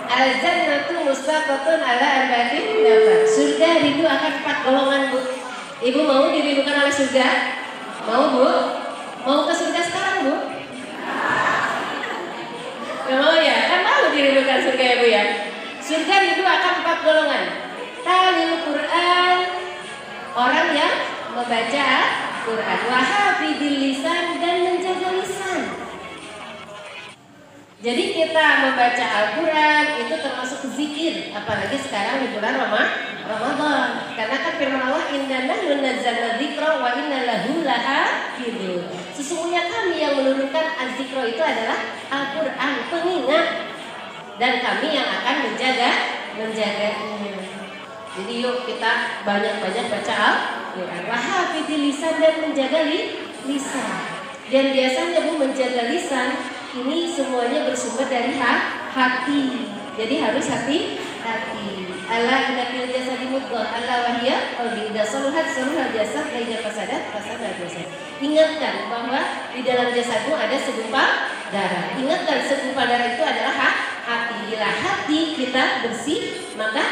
Al-jannatu mustaqatun ala arba'atin nafar. Surga rindu akan 4 golongan Bu. Ibu mau dirindukan oleh surga? Mau Bu? Mau ke surga sekarang Bu? Gak mau ya? Kan mau dirindukan surga ya Bu ya? Surga rindu akan 4 golongan. Talil Quran, orang yang membaca Quran. Wahafidil lisan, dan menjaga lisan. Jadi kita membaca Al-Quran itu termasuk zikir, apalagi sekarang di bulan Ramadan. Karena kan firman Allah, inna nahnu nazzalna dzikra wa inna lahu hafidun. Sesungguhnya kami yang menurunkan az-zikra itu adalah Al-Quran, pengingat, dan kami yang akan menjaganya. Jadi yuk kita banyak-banyak baca Al-Quran. Wahafidil lisan, dan menjaga lisan. Dan biasanya Bu, menjaga lisan ini semuanya bersumber dari hati. Jadi harus hati-hati. Ala inna fil jasadi mudghah, ala wahya qalbi, idza saluhat saluhal jasad, wa idza fasadat fasadal jasad. Ingatkan bahwa di dalam jasadmu ada segumpal darah. Ingatkan segumpal darah itu adalah hati. Bila hati kita bersih, maka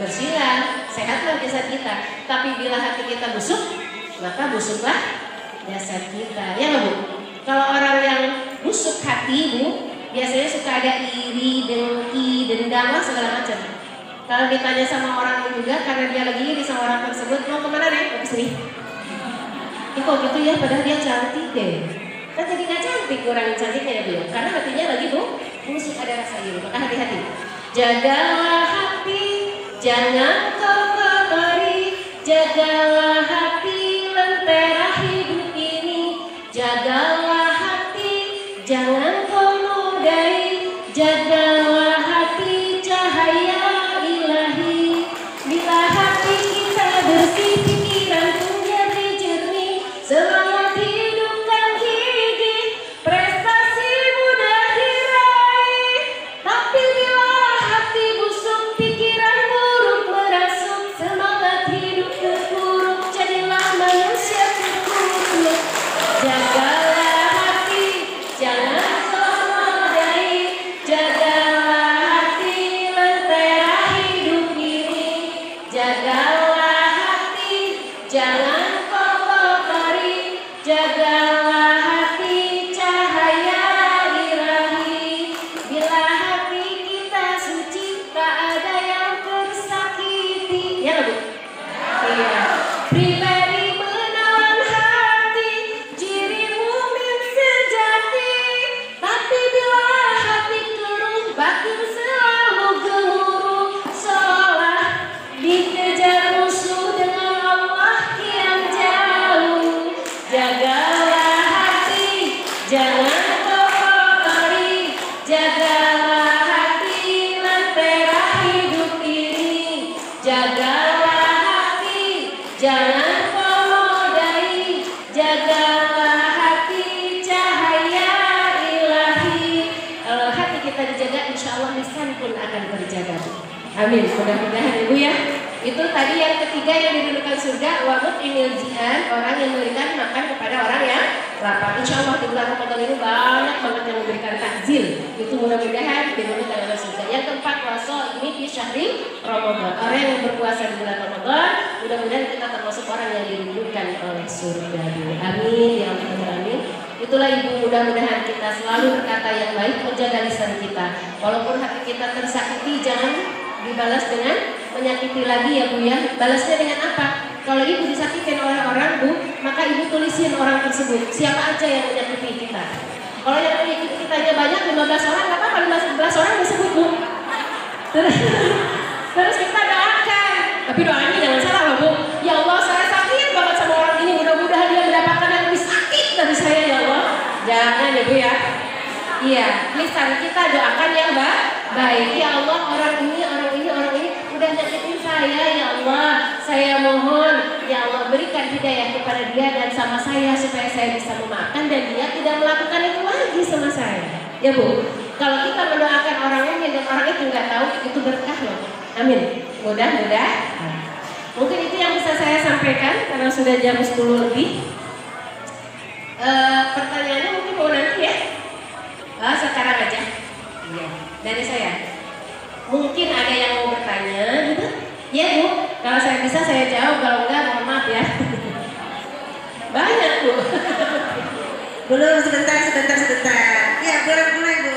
bersihlah, sehatlah jasad kita. Tapi bila hati kita busuk, maka busuklah jasad kita. Ya nggak Bu? Kalau orang yang busuk hati Bu, biasanya suka ada iri, dengki, dendam, segala macam. Kalau ditanya sama orang juga, karena dia lagi iri sama orang tersebut, mau kemana nih? Mau kesini. Kok gitu ya, padahal dia cantik deh. Kan jadi nggak cantik, kurangin cantiknya ya Bu. Karena hatinya lagi Bu, busuk, ada rasa iri. Maka hati-hati. Jagalah hati, jangan kau kotori. Jagalah hati, lentera hidup ini. Jagalah hati, jangan kau nodai. Jagalah hati, cahaya ilahi. Bila hati kita bersih, pikiran pun jadi jernih. Semangat hidupkan gigih, prestasi mudah diraih. Tapi bila hati busuk, pikiran buruk merasuk. Semangat hidup terpuruk, jadilah manusia terkutuk. Jagalah hati, jangan kau nodai. Jagalah hati, lentera hidup ini. Jagalah hati, jangan kau kotori. Jagalah hati, cahaya ilahi. Bila hati kita suci, tak ada yang tersakiti. Ya Bu? Iya. Pribadi menawan hati, ciri mukmin sejati. Tapi bila hati keruh, batin selalu gemuruh. Seolah dikejar musuh dengan Allah yang jauh. Jagalah hati, jangan kau kotori. Jagalah hati, lentera hidup ini. Jagalah hati, jangan kau nodai. Jagalah hati, cahaya ilahi. Kalau hati kita dijaga, insya Allah lisan pun akan terjaga. Amin. Mudah-mudahan Ibu ya. Itu tadi yang ketiga yang didudukan surga, wabut imil jihan, orang yang memberikan makan kepada orang yang lapar. Insya Allah di bulan Ramadan ini banyak banget yang memberikan takjil. Itu mudah-mudahan didudukan oleh surga. Yang keempat, waso ini di syahri Ramadan. Orang yang berpuasa di bulan Ramadan, mudah-mudahan kita termasuk orang yang didudukan oleh surga. Amin ya Allah, amin. Itulah Ibu, mudah-mudahan kita selalu berkata yang baik, menjaga lisan kita. Walaupun hati kita tersakiti, jangan dibalas dengan menyakiti lagi ya Bu ya. Balasnya dengan apa? Kalau Ibu disakitin oleh orang Bu, maka Ibu tulisin orang tersebut, siapa aja yang menyakiti kita. Kalau yang menyakiti kita aja banyak, 15 orang, nggak apa-apa 15 orang disebut Bu. Terus kita doakan, tapi doanya jangan salah loh Bu. Ya Allah, saya sakit banget sama orang ini, mudah-mudahan dia mendapatkan yang lebih sakit dari saya ya Allah. Jangan ya Bu ya. Iya, lisan kita doakan yang baik. Ya Allah, orang ini udah nyakitin saya ya Allah. Saya mohon ya Allah, berikan hidayah kepada dia dan sama saya supaya saya bisa memaafkan dan dia tidak melakukan itu lagi sama saya. Ya Bu, kalau kita mendoakan orang lain dan orang itu nggak tahu, itu berkah loh. Amin. Mudah-mudahan. Mungkin itu yang bisa saya sampaikan karena sudah jam 10 lebih. Pertanyaannya mungkin mau nanti ya. Sekarang aja. Iya. Dari saya. Mungkin ada yang mau bertanya gitu. Ya Bu, kalau saya bisa saya jawab, kalau enggak mohon maaf ya. Banyak Bu. Belum, sebentar. Ya, boleh mulai Bu.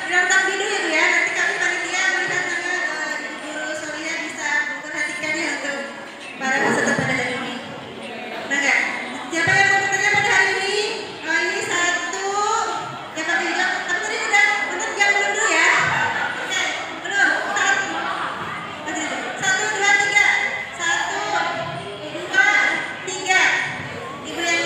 Nonton video ya Bu ya. Nanti kami panitia berikan tangan Guru Solia bisa memperhatikan ya untuk para peserta pada hari ini. Nah enggak? Siapa yang mau bertanya pada hari ini? Oh, ini satu. Yang pakai hijab. Tapi tadi udah nonton jam belum dulu ya? Oke, belum. Satu, dua, tiga. 1, 2, 3. Ibu yang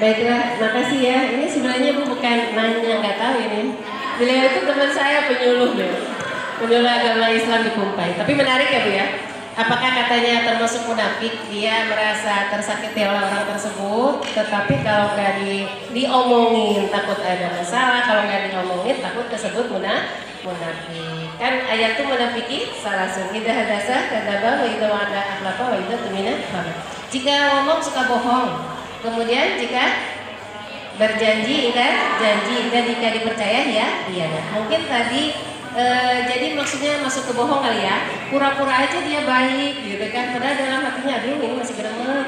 Baiklah, makasih ya. Ini sebenarnya Bu bukan nanya, nggak tahu ini. Beliau itu teman saya penyuluh penyuluh agama Islam di Kumpai. Tapi menarik ya Bu ya. Apakah katanya termasuk munafik? Dia merasa tersakiti oleh orang tersebut, tetapi kalau nggak diomongin takut ada masalah, kalau nggak diomongin takut tersebut munafik. Kan ayat itu munafiki salah satu idza hadasa kadzaba wa idza wa'ada akhlafa wa idza tumina khana. Jika ngomong suka bohong. Kemudian jika berjanji ingkar janji dan jika dipercaya ya iya. Mungkin tadi jadi maksudnya masuk ke bohong kali ya, pura-pura aja dia baik gitu kan, padahal dalam hatinya aduh ini masih geremet.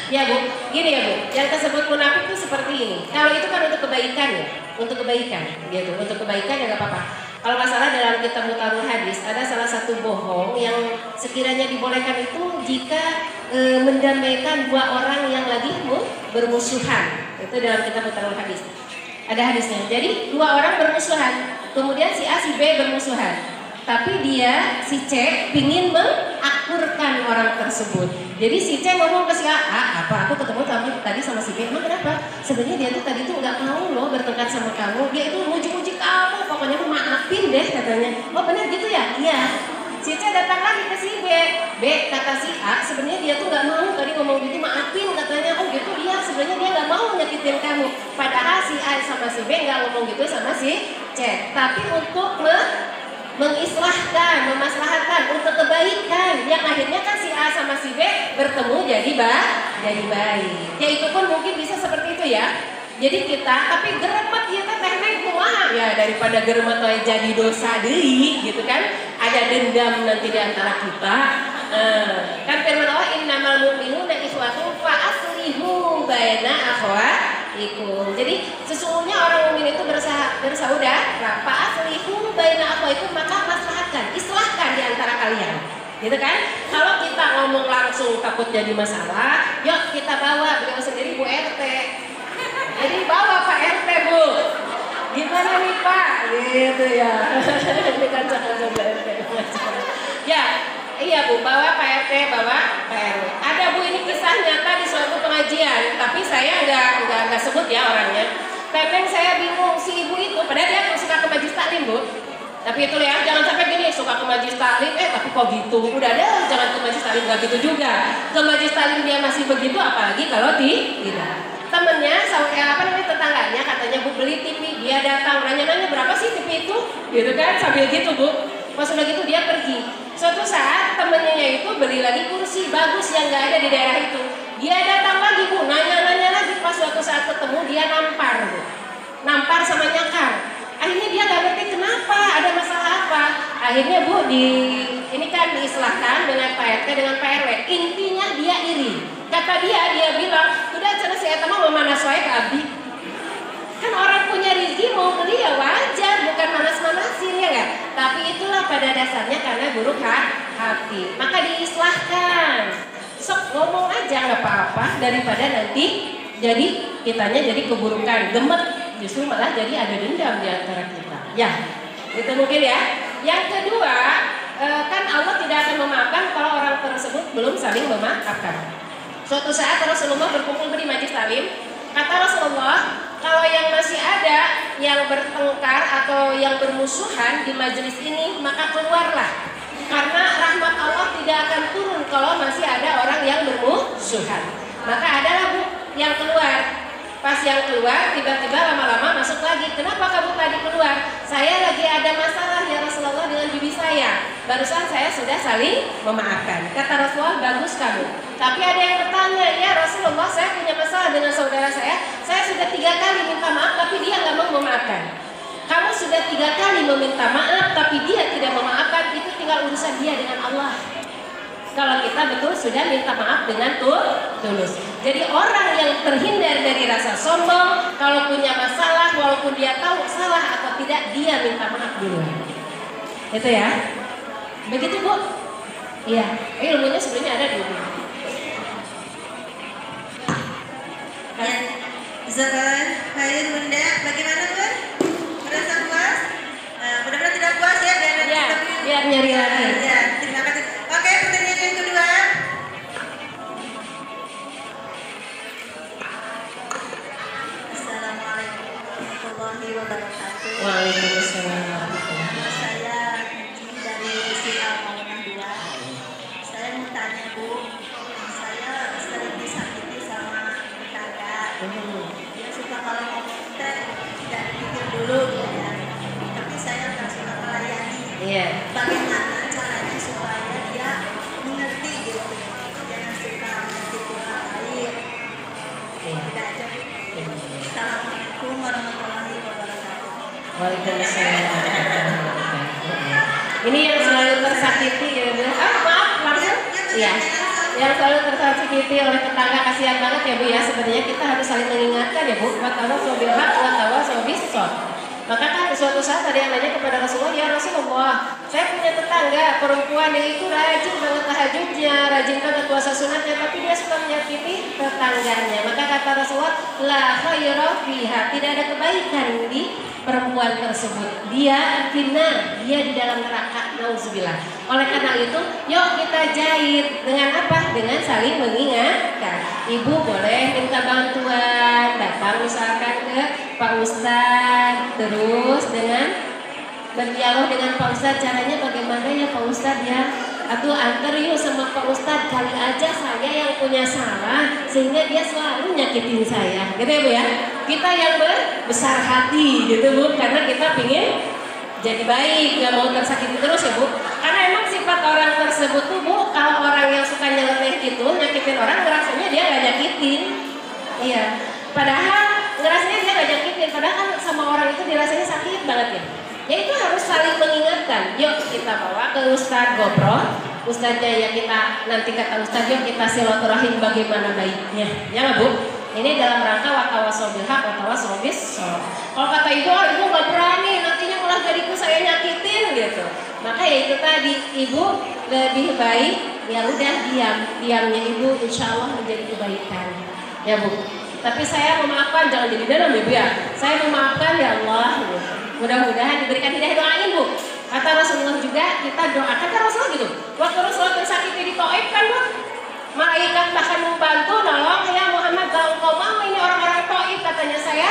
Ya Bu, gini ya Bu, yang tersebut munafik itu seperti ini. Kalau itu kan untuk kebaikan ya, untuk kebaikan gitu, untuk kebaikan ya nggak apa-apa. Kalau masalah dalam kitab Mutarul Hadis ada salah satu bohong yang sekiranya dibolehkan itu jika mendamaikan dua orang yang lagi bermusuhan. Itu dalam kitab Mutarul Hadis. Ada hadisnya. Jadi dua orang bermusuhan, kemudian si A si B bermusuhan. Tapi dia si C pingin mengakurkan orang tersebut. Jadi si C ngomong ke si A, apa aku ketemu tadi sama si B, emang kenapa? Sebenarnya dia tuh tadi tuh nggak mau loh bertengkar sama kamu. Dia itu muji-muji kamu, pokoknya aku maafin deh katanya. Oh benar gitu ya? Iya. Si C datang lagi ke si B. B kata si A, sebenarnya dia tuh nggak mau tadi ngomong gitu, maafin katanya. Oh gitu, iya sebenarnya dia nggak mau nyakitin kamu. Padahal si A sama si B nggak ngomong gitu sama si C, tapi untuk mengislahkan, memaslahatkan, untuk kebaikan. Yang akhirnya kan si A sama si B bertemu jadi baik. Ya itu pun mungkin bisa seperti itu ya. Jadi kita tapi geremet ya teh kumaha ya, daripada geremet jadi dosa deui gitu kan. Ada dendam nanti di antara kita. Kan firman Allah innamal mu'minuna ikhwatun fa aslihu baina akhwatikum. Jadi sesungguhnya orang mukmin itu bersaudara, fa aslihu baina akhwatikum, maka maslahatkan, islahkan di antara kalian. Gitu kan? Kalau kita ngomong langsung takut jadi masalah, yuk kita bawa beliau sendiri Bu RT. Jadi bawa Pak RT Bu, gimana nih Pak? Gitu ya. Ini kan coba RT. Ya, iya Bu, bawa Pak RT, bawa Pak RW. Ada Bu, ini kisah nyata di suatu pengajian, tapi saya nggak sebut ya orangnya. Teteh saya bingung si ibu itu, padahal dia suka ke majlis taklim Bu. Tapi itu ya, jangan sampai gini suka ke majlis taklim, tapi kok gitu? Udah ada, jangan ke majlis taklim, nggak gitu juga. Ke majlis taklim dia masih begitu, apalagi kalau tidak. Temennya, tetangganya katanya Bu beli TV, dia datang nanya-nanya berapa sih TV itu, gitu kan, sambil gitu Bu. Pas udah gitu dia pergi. Suatu saat temennya itu beli lagi kursi bagus yang nggak ada di daerah itu. Dia datang lagi Bu, nanya-nanya lagi. Pas suatu saat ketemu dia nampar Bu, nampar sama nyakar. Akhirnya dia nggak ngerti kenapa, ada masalah apa. Akhirnya Bu ini kan diislahkan dengan Pak RT dengan Pak RW. Intinya dia iri. Kata dia bilang, udah cara saya mau memanas wae ke abdi. Kan orang punya rezeki mau beli ya wajar, bukan manas-manasin ya nggak? Tapi itulah pada dasarnya karena buruk hati. Maka diislahkan. Sok ngomong aja nggak apa-apa daripada nanti jadi kitanya jadi keburukan, gemet. Justru malah jadi ada dendam di antara kita. Ya, itu mungkin ya. Yang kedua, kan Allah tidak akan memaafkan kalau orang tersebut belum saling memaafkan. Suatu saat Rasulullah berkumpul di majlis taklim, kata Rasulullah, kalau yang masih ada yang bertengkar atau yang bermusuhan di majelis ini, maka keluarlah. Karena rahmat Allah tidak akan turun kalau masih ada orang yang bermusuhan. Maka adalah Bu yang keluar. Pas yang keluar, tiba-tiba lama-lama masuk lagi. Kenapa kamu tadi keluar? Saya lagi ada masalah ya Rasulullah dengan bibi saya. Barusan saya sudah saling memaafkan. Kata Rasulullah, bagus kamu. Tapi ada yang bertanya, ya Rasulullah saya punya masalah dengan saudara saya. Saya sudah 3 kali minta maaf, tapi dia nggak mau memaafkan. Kamu sudah 3 kali meminta maaf, tapi dia tidak memaafkan. Itu tinggal urusan dia dengan Allah. Kalau kita betul sudah minta maaf dengan tulus. Jadi orang yang terhindar dari rasa sombong, kalau punya masalah, walaupun dia tahu salah atau tidak, dia minta maaf duluan. Itu ya. Begitu Bu. Iya. Ilmunya sebenarnya ada di sini. Jazakallah khair Bunda. Bagaimana Bun? Merasa puas? Mudah-mudahan tidak puas ya, biar nyari lagi. Ya, terima kasih. Oke, pertanyaan yang kedua. Waalaikumsalam. Saya dari Sial Maulana 2. Saya mau tanya Bu, saya sering disakiti sama tetangga. Dia suka kalau ngomong teh tidak dipikir dulu gitu ya. Tapi saya nggak suka melayani. Iya. Bagaimana caranya supaya dia mengerti gitu? Jangan suka menyakiti orang lain. Tidak aja. Assalamualaikum warahmatullahi wabarakatuh. Waalaikumsalam. Ini yang selalu tersakiti ya Bu. Maaf langsung. Iya. Yang selalu tersakiti oleh tetangga, kasihan banget ya Bu ya. Sebenarnya kita harus saling mengingatkan ya Bu. Watawa sobil haq, watawa sobil sob. Maka kan suatu saat ada yang nanya kepada Rasulullah, ya Rasulullah, saya punya tetangga perempuan yang itu rajin banget tahajudnya, rajin banget puasa sunatnya, tapi dia suka menyakiti tetangganya. Maka kata Rasulullah, la khaira fiha, tidak ada kebaikan di perempuan tersebut. Dia finnar, dia di dalam neraka, nauzubillah. Oleh karena itu, yuk kita jahit dengan apa? Dengan saling mengingatkan. Ibu boleh minta bantuan, datang misalkan ke Pak Ustadz, terus dengan berdialog dengan Pak Ustadz, caranya bagaimana ya Pak Ustadz ya? Atau antar yuk sama Pak Ustadz, kali aja saya yang punya salah sehingga dia selalu nyakitin saya, gitu ya Bu ya. Kita yang berbesar hati gitu Bu, karena kita pingin jadi baik, nggak mau tersakiti terus ya Bu. Karena emang sifat orang tersebut tuh Bu, kalau orang yang suka nyeleneh gitu, nyakitin orang, ngerasanya dia nggak nyakitin. Iya, padahal ngerasanya dia nggak nyakitin, padahal kan sama orang itu dirasanya sakit banget ya. Ya itu harus saling mengingatkan. Yuk kita bawa ke Ustadz Gobro, Ustadznya ya kita nanti kata Ustadz yuk kita silaturahim bagaimana baiknya, ya nggak Bu? Ini dalam rangka watawasobil haq, watawasobis sob. Kalau kata ibu nggak berani, nantinya malah jadiku saya nyakitin gitu. Maka ya itu tadi, ibu lebih baik ya udah diamnya ibu insya Allah menjadi kebaikan, ya Bu. Tapi saya memaafkan, jangan jadi dalam ya Bu ya. Saya memaafkan ya Allah. Gitu. Mudah-mudahan diberikan hidayah, doain Bu. Kata Rasulullah juga kita doakan, kata Rasulullah gitu. Waktu Rasulullah tersakiti di Taif kan Bu, malaikat bahkan membantu nolong ya Muhammad, kalau engkau mau ini orang-orang Taif, katanya saya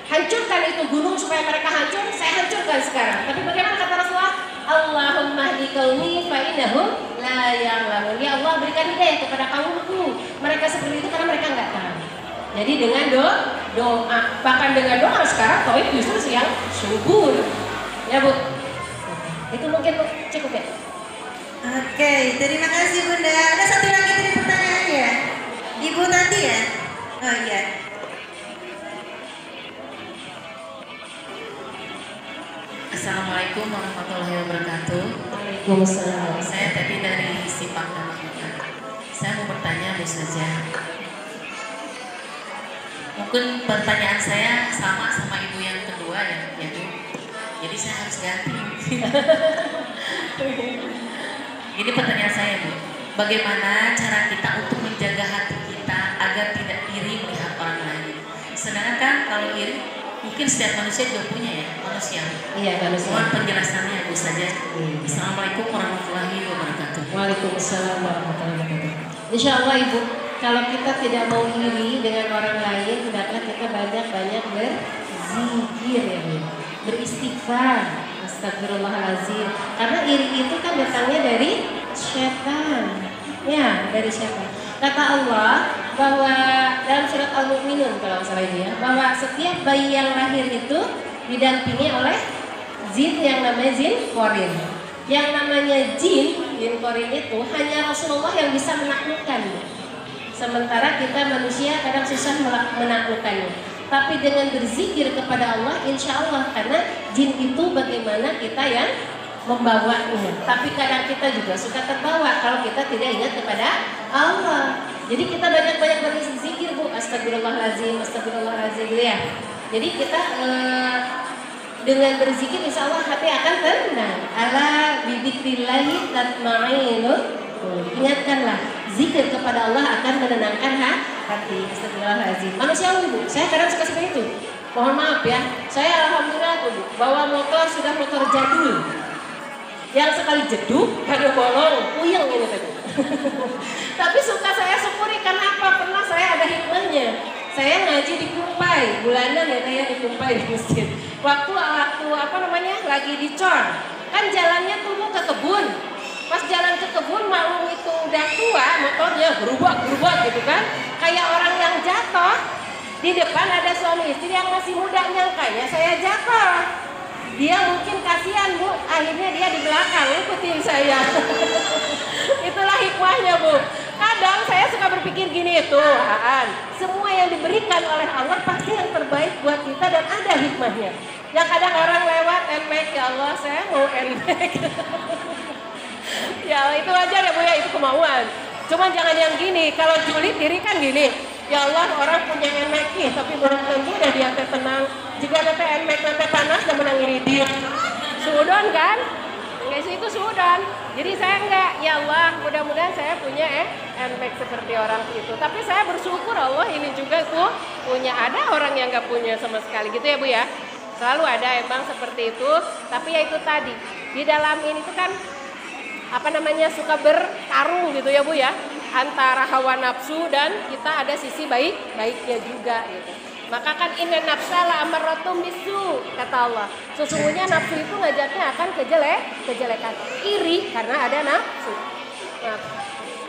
hancurkan itu gunung supaya mereka hancur, saya hancurkan sekarang. Tapi bagaimana kata Rasulullah? Allahumma hdi qaumi fa innahum la ya'lamun. Ya Allah berikan hidayah kepada kaumku. Mereka seperti itu karena mereka enggak tahu. Jadi dengan doa, bahkan dengan doa sekarang Taif justru yang subur. Ya Bu. Itu mungkin cukup ya. Oke, terima kasih Bunda. Ada satu lagi tadi pertanyaannya, Ibu tadi ya? Oh iya. Assalamualaikum warahmatullahi wabarakatuh. Waalaikumsalam. Saya tadi dari Sipang Damakuta. Saya mau bertanya Bu saja. Mungkin pertanyaan saya sama ibu yang kedua ya Bu. Jadi saya harus ganti. Ini pertanyaan saya Bu. Bagaimana cara kita untuk menjaga hati kita agar tidak iri melihat orang lain? Sedangkan kan kalau iri mungkin setiap manusia juga punya ya, manusia. Iya manusia. Mohon penjelasannya Bu saja. Assalamualaikum warahmatullahi wabarakatuh. Waalaikumsalam warahmatullahi wabarakatuh. Insya Allah Ibu, kalau kita tidak mau iri dengan orang lain, hendaklah kita banyak-banyak berzikir ya Bu, beristighfar. Astagfirullahaladzim. Karena iri itu kan datangnya dari setan. Ya, dari setan. Kata Allah bahwa dalam surat Al-Mu'minun kalau salah ini ya, bahwa setiap bayi yang lahir itu didampingi oleh jin yang namanya jin korin. Yang namanya jin korin itu hanya Rasulullah yang bisa menaklukkan. Sementara kita manusia kadang susah menaklukkannya. Tapi dengan berzikir kepada Allah, insya Allah, karena jin itu bagaimana kita yang membawanya. Tapi kadang kita juga suka terbawa kalau kita tidak ingat kepada Allah. Jadi kita banyak-banyak berzikir Bu, astagfirullahaladzim, astagfirullahaladzim ya. Jadi kita dengan berzikir insya Allah hati akan tenang. Ala bibikrillahi tatma'innul qulub. Ingatkanlah, zikir kepada Allah akan menenangkan hati. Astagfirullahaladzim. Manusiawi Bu, saya kadang suka seperti itu. Mohon maaf ya, saya alhamdulillah Bu, bawa motor sudah motor jadul. Yang sekali jeduk, ada bolong, puyeng ini tadi. Tapi suka saya syukuri karena apa? Pernah saya ada hikmahnya. Saya ngaji di Kumpai, bulanan ya saya di Kumpai di masjid. Waktu apa namanya lagi dicor, kan jalannya tuh mau ke kebun. Pas jalan ke kebun, malu itu udah tua, motornya berubah gitu kan, kayak orang yang jatuh. Di depan ada suami istri yang masih muda, nyangkanya saya jatuh. Dia mungkin kasihan Bu, akhirnya dia di belakang ikutin saya. Itulah hikmahnya Bu. Kadang saya suka berpikir gini, Tuhan, semua yang diberikan oleh Allah pasti yang terbaik buat kita dan ada hikmahnya. Yang kadang orang lewat NMAX, ya Allah saya mau NMAX. Ya itu wajar ya Bu ya, itu kemauan. Cuman jangan yang gini, kalau julid diri kan gini. Ya Allah orang punya NMAX nih, tapi belum tentu udah dia tenang. Jika ada NMAX nanti panas dan menangiri dia. Suudon kan? Guys itu suudon. Jadi saya enggak, ya Allah mudah-mudahan saya punya NMAX seperti orang itu. Tapi saya bersyukur Allah ini juga tuh punya, ada orang yang nggak punya sama sekali gitu ya Bu ya. Selalu ada emang seperti itu. Tapi ya itu tadi di dalam ini tuh kan apa namanya suka bertarung gitu ya Bu ya, antara hawa nafsu dan kita ada sisi baiknya juga gitu. Maka kan inna nafsa la amaratum bisu, kata Allah. Sesungguhnya nafsu itu ngajaknya akan kejelekan. Iri karena ada nafsu. Nah,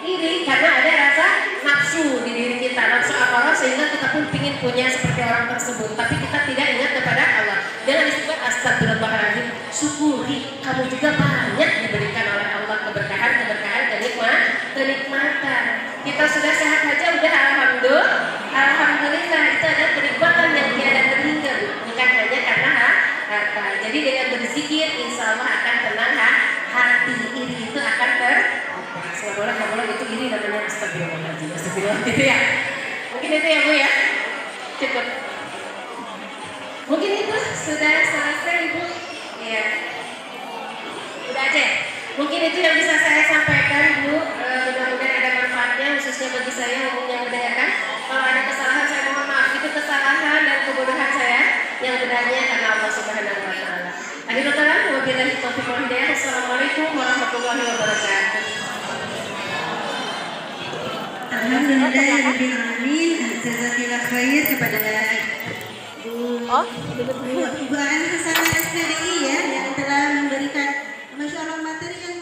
iri karena ada rasa nafsu di diri kita, nafsu apa sehingga kita pun ingin punya seperti orang tersebut, tapi kita tidak ingat kepada Allah. Dengan istighfar astagfirullahaladzim, syukuri kamu juga banyak diberikan oleh Allah keberkahan, kenikmatan. Kita sudah sehat aja udah alhamdulillah, itu ada kenikmatan yang tiada terhingga, bukan hanya karena harta. Jadi dengan berzikir insya Allah akan tenang hati, iri itu akan Semoga itu iri namanya astagfirullahaladzim gitu ya. Mungkin itu ya Bu ya, cukup. Mungkin itu sudah selesai Ibu. Iya. Udah aja. Mungkin itu yang bisa saya sampaikan Bu. Mudah-mudahan ada manfaatnya khususnya bagi saya yang mendengarkan. Kalau ada kesalahan saya mohon maaf. Itu kesalahan dan kebodohan saya yang benarnya karena Allah Subhanahu wa taala. Akhirul kalam, wabillahi taufiq wal hidayah. Assalamualaikum warahmatullahi wabarakatuh. Alhamdulillahirabbil alamin. Jazakallahu khair kepada Bu Ana Hasanah SPDI ya yang telah memberikan Masya Allah materi yang